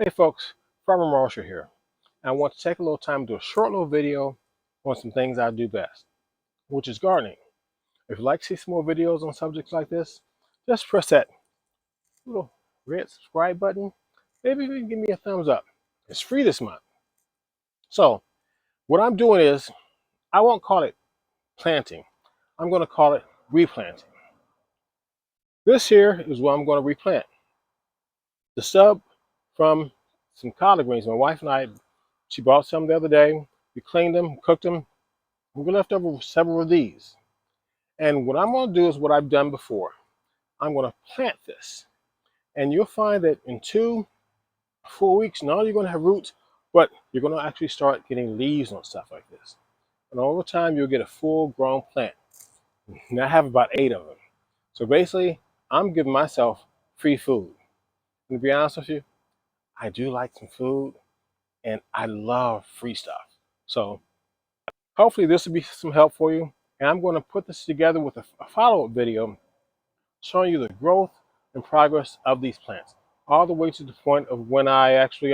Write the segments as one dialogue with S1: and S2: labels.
S1: Hey folks, Farmer Marshall here. I want to take a little time to do a short little video on some things I do best, which is gardening. If you'd like to see some more videos on subjects like this, just press that little red subscribe button. Maybe you can give me a thumbs up. It's free this month. So what I'm doing is, I won't call it planting. I'm going to call it replanting. This here is what I'm going to replant. The stub from some collard greens. My wife and I, she bought some the other day. We cleaned them, cooked them. We left over several of these. And what I'm going to do is what I've done before. I'm going to plant this. And you'll find that in 2 4 weeks, not only you're going to have roots, but you're going to actually start getting leaves on stuff like this. And over time, you'll get a full-grown plant. And I have about 8 of them. So basically, I'm giving myself free food. And to be honest with you, I do like some food, and I love free stuff. So hopefully this will be some help for you. And I'm going to put this together with a follow-up video showing you the growth and progress of these plants, all the way to the point of when I actually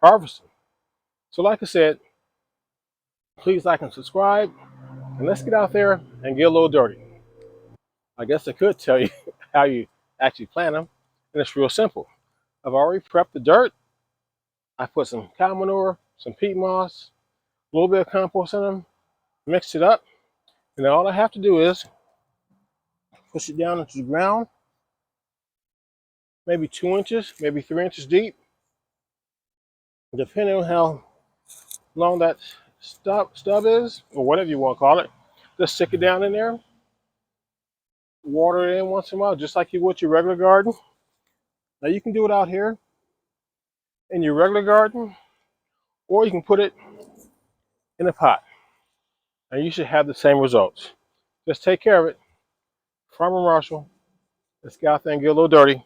S1: harvest them. So like I said, please like and subscribe, and let's get out there and get a little dirty. I guess I could tell you how you actually plant them, and it's real simple. I've already prepped the dirt. I put some cow manure, some peat moss, a little bit of compost in them, mixed it up, and then all I have to do is push it down into the ground, maybe 2 inches, maybe 3 inches deep, depending on how long that stub is, or whatever you want to call it. Just stick it down in there, water it in once in a while, just like you would your regular garden. Now you can do it out here in your regular garden, or you can put it in a pot, and you should have the same results. Just take care of it. Farmer Marshall, let's get out there and get a little dirty.